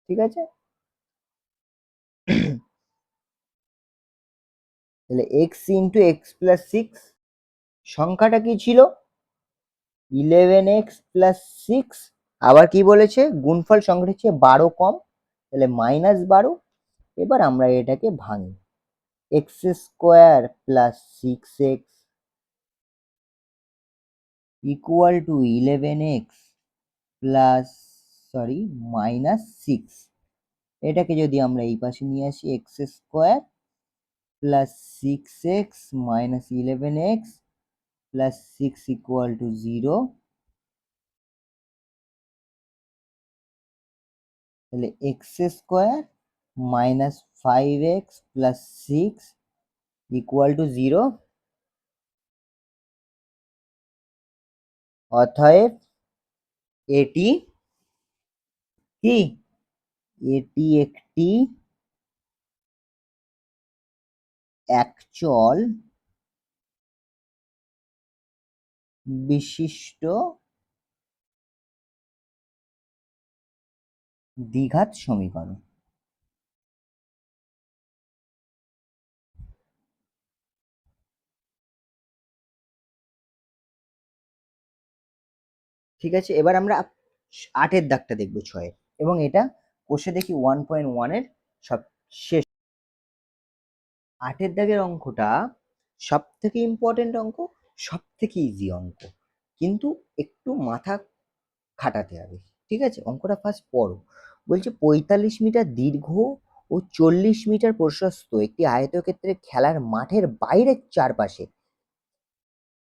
ঠিক আছে? তাহলে x ইন্টু x প্লাস 6, সংখ্যাটা কি ছিল? 11x প্লাস 6, আবার কি বলেছে? গুণফল সংখ্যাটা হচ্ছে 12 কম, তাহলে -12। এবার আমরা এটাকে ভাঙি, x square plus 6x equal to 11x plus, sorry, -6। এটাকে যদি আমরা এই পাশে নিয়ে আসি, x square plus 6x minus 11x plus 6 equal to 0, তাহলে x square minus 5x plus 6 equal to 0। অতএব এটি কি? এটি একটি একচল বিশিষ্ট দ্বিঘাত সমীকরণ। ঠিক আছে, এবার আমরা 8-এর দাগটা দেখবো, 6-এর, এবং এটা কষে দেখি 1.1-এর সব শেষ। 8-এর দাগের অঙ্কটা সব থেকে ইম্পর্টেন্ট অঙ্ক, সব থেকে ইজি অঙ্ক, কিন্তু একটু মাথা খাটাতে হবে। ঠিক আছে, অঙ্কটা ফার্স্ট পড়ো। বলছে 45 মিটার দীর্ঘ ও 40 মিটার প্রশস্ত একটি আয়তক্ষেত্রের খেলার মাঠের বাইরের চারপাশে,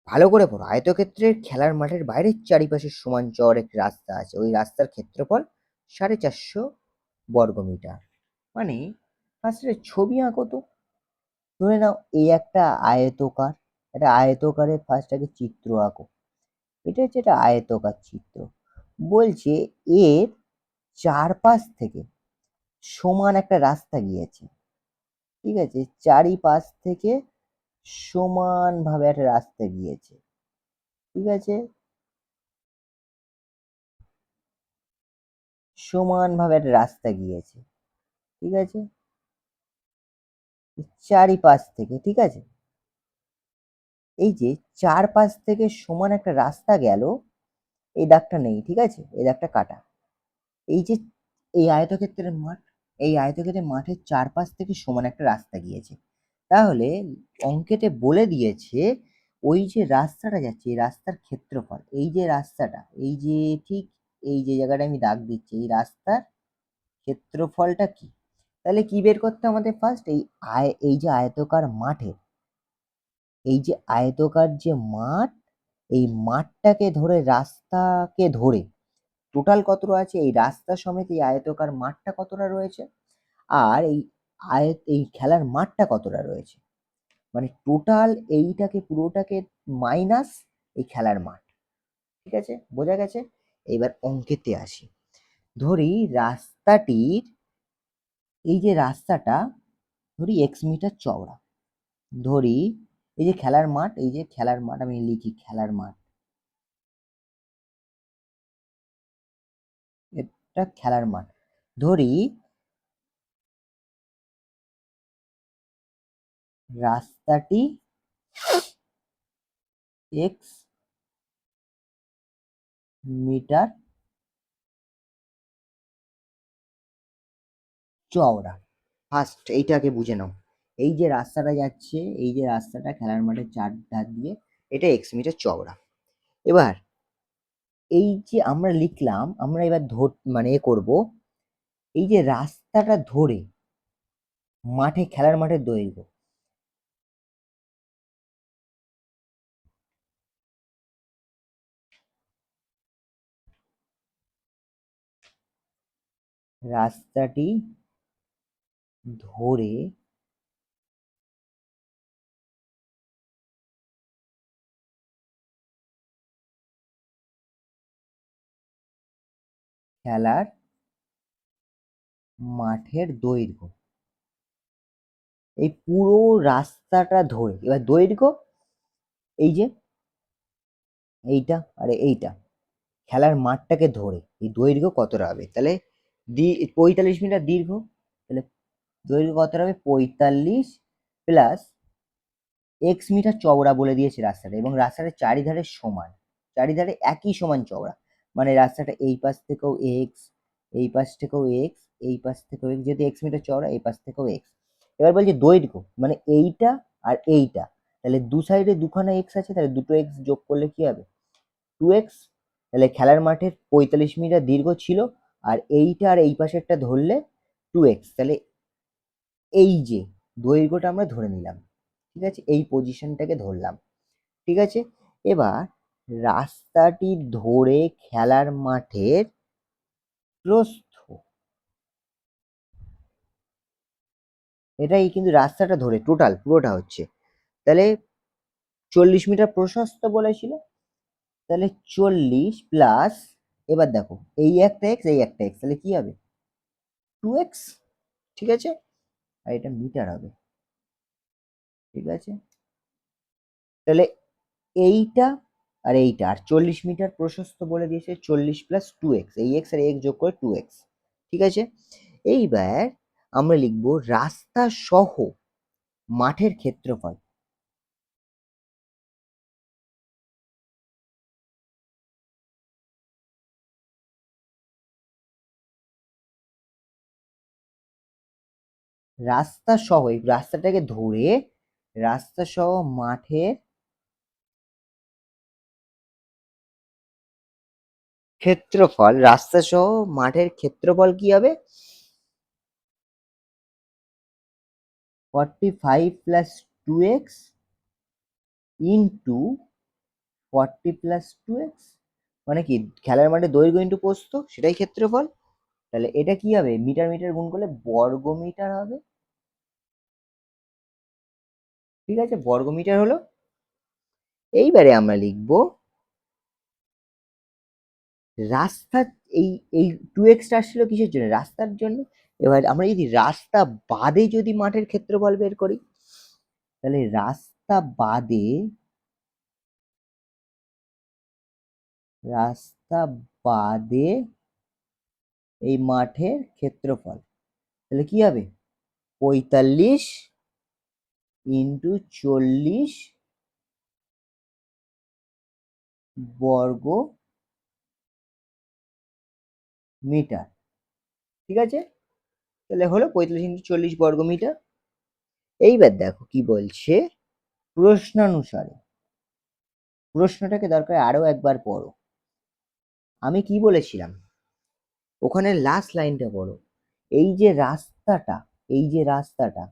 ভালো করে পড়ো, আয়তক্ষেত্রের খেলার মাঠের বাইরের চারিপাশে সমান চওড়া একটি রাস্তা আছে, ওই রাস্তার ক্ষেত্রফল 450 বর্গমিটার। মানে ফার্স্টে ছবি আঁকো তো। ধরে নাও এই একটা আয়তকার, একটা আয়তকারের ফার্স্ট আগে চিত্র আঁকো। এটা হচ্ছে একটা আয়তকার চিত্র। বলছে এর চারপাশ থেকে সমান একটা রাস্তা গিয়েছে। ঠিক আছে, চারিপাশ থেকে সমানভাবে একটা রাস্তা গিয়েছে। ঠিক আছে, সমানভাবে একটা রাস্তা গিয়েছে। ঠিক আছে, চারিপাশ থেকে, ঠিক আছে, এই যে চারপাশ থেকে সমান একটা রাস্তা গেল, এই দাগটা নেই, ঠিক আছে, এই দাগটা কাটা। এই যে এই আয়তক্ষেত্রের মাঠ, এই আয়তক্ষেত্রের মাঠের চারপাশ থেকে সমান একটা রাস্তা গিয়েছে, তাহলে অঙ্কেতে বলে দিয়েছে ওই যে রাস্তাটা যাচ্ছে, এই রাস্তার ক্ষেত্রফল, এই যে রাস্তাটা, এই যে ঠিক এই যে জায়গাটা আমি দাগ দিচ্ছি, এই রাস্তার ক্ষেত্রফলটা কি? তাহলে কি বের করতে আমাদের ফার্স্ট? এই যে আয়তকার মাঠের, এই যে আয়তকার যে মাঠ, এই মাঠটাকে ধরে, রাস্তাকে ধরে টোটাল কতটা আছে, এই রাস্তা সমেত এই আয়তকার মাঠটা কতটা রয়েছে, আর এই এই খেলার মাঠটা কতটা রয়েছে, মানে টোটাল এইটাকে পুরোটাকে মাইনাস এই খেলার মাঠ। ঠিক আছে, বোঝা গেছে? এবার অঙ্কেতে আসি। ধরি রাস্তাটির, এই যে রাস্তাটা ধরি এক্স মিটার চওড়া, ধরি এই যে খেলার মাঠ, এই যে খেলার মাঠ, আমি লিখি খেলার মাঠ, এটা খেলার মাঠ। ধরি রাস্তাটি এক্স মিটার চওড়া। ফার্স্ট এইটাকে বুঝে নাও, এই যে রাস্তাটা যাচ্ছে, এই যে রাস্তাটা খেলার মাঠের চারধার দিয়ে, এটা এক্স মিটার চওড়া। এবার এই যে আমরা লিখলাম, আমরা এবার মানে এ করবো, এই যে রাস্তাটা ধরে মাঠে, খেলার মাঠের দৈর্ঘ্য, রাস্তাটি ধরে খেলার মাঠের দৈর্ঘ্য, এই পুরো রাস্তাটা ধরে, এবার দৈর্ঘ্য এই যে এইটা আর এইটা, খেলার মাঠটাকে ধরে এই দৈর্ঘ্য কতটা হবে, তাহলে 45 মিটার দীর্ঘ, তাহলে দৈর্ঘ্য কতটা হবে 45 প্লাস এক্স মিটার চওড়া বলে দিয়েছে রাস্তাটা, এবং রাস্তাটার চারিধারে সমান, চারিধারে একই সমান চওড়া, মানে রাস্তাটা এই পাশ থেকেও এক্স, এই পাশ থেকেও এক্স, এই পাশ থেকেও এক্স, যেহেতু এক্স মিটার চওড়া এই পাশ থেকেও এক্স। এবার বলছে দৈর্ঘ্য, মানে এইটা আর এইটা, তাহলে দু সাইডে দুখানা এক্স আছে, তাহলে দুটো এক্স যোগ করলে কি হবে 2x। তাহলে খেলার মাঠের 45 মিটার দীর্ঘ ছিল, আর এইটা আর এই পাশেরটা ধরলে 2x, তাহলে এই যে দৈর্ঘ্যটা আমরা ধরে নিলাম, ঠিক আছে, এই পজিশনটাকে ধরলাম, ঠিক আছে। এবার রাস্তাটি ধরে খেলার মাঠের প্রস্থ, এটাই কিন্তু রাস্তাটা ধরে টোটাল পুরোটা হচ্ছে, তাহলে 40 মিটার প্রশস্ত বলেছিল, তাহলে 40 প্লাস, এবার দেখো এই একটা এক্স এই একটা এক্স, তাহলে কি হবে 2x, ঠিক আছে, আর এটা মিটার হবে, ঠিক আছে। তাহলে এইটা আর এইটা, আর 40 মিটার প্রশস্ত বলে দিয়েছে, 40 প্লাস 2x, এই এক্স আর এক্স যোগ করে 2x, ঠিক আছে। এইবার আমরা লিখবো রাস্তা সহ মাঠের ক্ষেত্রফল, রাস্তা সহ এই রাস্তাটাকে ধরে রাস্তা সহ মাঠের ক্ষেত্রফল, রাস্তা সহ মাঠের ক্ষেত্রফল কি হবে 45 plus 2x into 40 plus 2x, মানে কি খেলার মাঠে দৈর্ঘ্য ইন্টু প্রস্থ, সেটাই ক্ষেত্রফল। তাহলে এটা কি হবে, মিটার মিটার গুণ করলে বর্গ মিটার হবে, ঠিক আছে, বর্গ মিটার হলো। এইবারে আমরা লিখব রাস্তা, এই এই 2x আসছিল কিসের জন্য, রাস্তার জন্য। এবার আমরা যদি রাস্তা বাদে যদি মাঠের ক্ষেত্রফল বের করি, তাহলে রাস্তা বাদে, রাস্তা বাদে এই মাঠের ক্ষেত্রফল, তাহলে কি হবে 45 ইন্টু 40 বর্গ মিটার, ঠিক আছে, তাহলে হলো 45 ইন্টু 40 বর্গ মিটার। এইবার দেখো কি বলছে, প্রশ্নানুসারে, প্রশ্নটাকে দরকার আরো একবার পড়ো, আমি কি বলেছিলাম ওখানে লাস্ট লাইনটা পড়ো, এই যে রাস্তাটা, এই যে রাস্তাটা,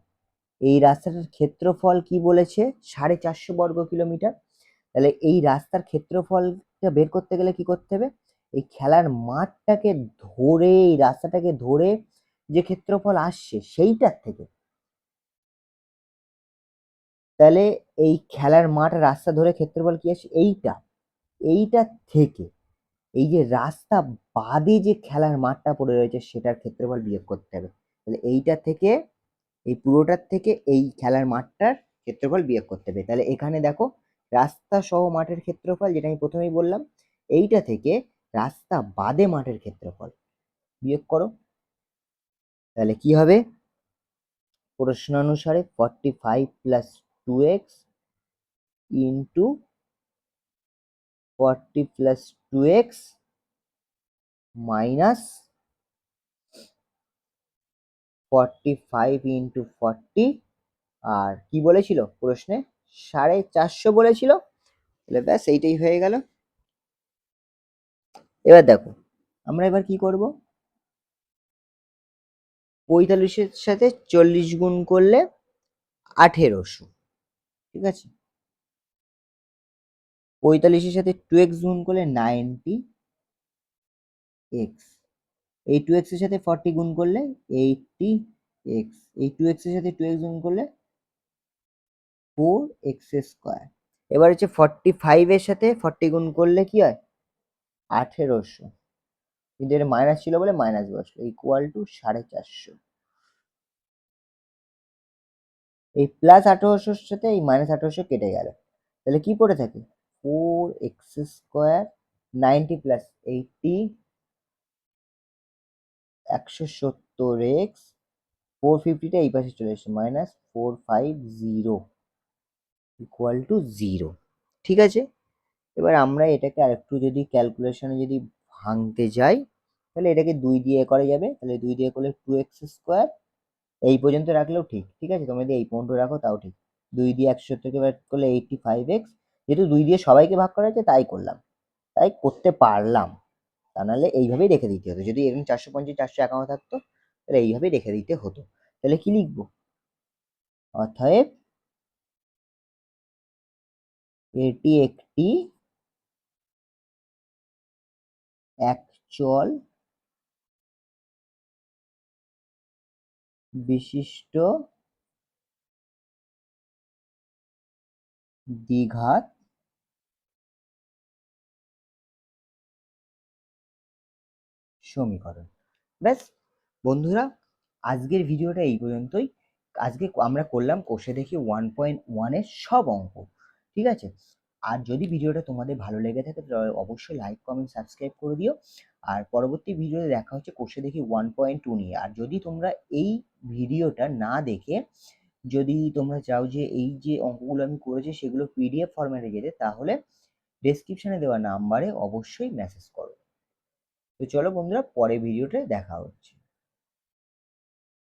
এই রাস্তাটার ক্ষেত্রফল কি বলেছে 450 বর্গ কিলোমিটার, তাহলে এই রাস্তার ক্ষেত্রফলটা বের করতে গেলে কি করতে হবে, এই খেলার মাঠটাকে ধরে, এই রাস্তাটাকে ধরে যে ক্ষেত্রফল আসছে সেইটার থেকে, তাহলে এই খেলার মাঠ রাস্তা ধরে ক্ষেত্রফল কি আসছে এইটা, এইটা থেকে এই যে রাস্তা বাদে যে খেলার মাঠটা পড়ে রয়েছে সেটার ক্ষেত্রফল বিয়োগ করতে হবে, তাহলে এইটা থেকে, এই পুরোটার থেকে এই খেলার মাঠটার ক্ষেত্রফল বিয়োগ করতে হবে। তাহলে এখানে দেখো রাস্তা সহ মাঠের ক্ষেত্রফল, যেটা আমি প্রথমেই বললাম, এইটা থেকে রাস্তা বাদে মাঠের ক্ষেত্রফল বিয়োগ করো, তাহলে কি হবে প্রশ্নানুসারে 45 plus 2x into 40 plus 2x minus 45 into 40, আর কি বলেছিল প্রশ্নে 450 বলেছিল, তাহলে ব্যাস এইটাই হয়ে গেল। এবার দেখো আমরা এবার কি করব, 45-এর সাথে 40 গুণ করলে 1800, ঠিক আছে। 45-এর সাথে 2x গুণ করলে 90x, এই 2x এর সাথে 40 গুণ করলে 80x, এই 2x এর সাথে 2x গুণ করলে 4x স্কোয়ার। এবার হচ্ছে 45 এর সাথে 40 গুণ করলে কি হয় 1800, কিন্তু এটা মাইনাস ছিল বলে মাইনাস বসলো, ইকুয়াল টু 450। এই প্লাস 1800-র সাথে এই মাইনাস 1800 কেটে গেল, তাহলে কি পড়ে থাকে 4x স্কোয়ার, 90 প্লাস 80 170x, 450টা এই পাশে চলে এসেছে, মাইনাস 450 ইকুয়াল টু 0, ঠিক আছে। এবার আমরা এটাকে আরেকটু যদি ক্যালকুলেশনে যদি ভাঙতে যাই, তাহলে এটাকে 2 দিয়ে করা যাবে, তাহলে 2 দিয়ে করলে 2x স্কোয়ার, এই পর্যন্ত রাখলেও ঠিক, ঠিক আছে। তোমরা যদি এই পর্যন্ত রাখো তাও ঠিক। 2 দিয়ে 170কে ভাগ করলে 85x, যেহেতু 2 দিয়ে সবাইকে ভাগ করা হয়েছে তাই করলাম, তাই করতে পারলাম, তা নাহলে এইভাবেই রেখে দিতে হতো। যদি এরকম 450 451 থাকতো তাহলে এইভাবেই রেখে দিতে হতো। তাহলে কি লিখবো, অতএব এটি একটি একচল বিশিষ্ট দ্বিঘাত সমীকরণ। ব্যাস বন্ধুরা, আজকের ভিডিওটা এই পর্যন্তই। আজকে আমরা করলাম কোষে দেখি 1.1 সব অঙ্ক, ঠিক আছে। আর যদি ভিডিওটা তোমাদের ভালো লেগে থাকে তাহলে অবশ্যই লাইক কমেন্ট সাবস্ক্রাইব করে দিও। আর পরবর্তী ভিডিওতে দেখা হচ্ছে কোষে দেখি 1.2 নিয়ে। আর যদি তোমরা এই ভিডিওটা না দেখে যদি তোমরা চাও যে এই যে অঙ্কগুলো আমি করেছি সেগুলো পিডিএফ ফরম্যাটে যেতে, তাহলে ডেসক্রিপশনে দেওয়া নাম্বারে অবশ্যই মেসেজ করো। তো চলো বন্ধুরা, পরে ভিডিওতে দেখা হচ্ছে।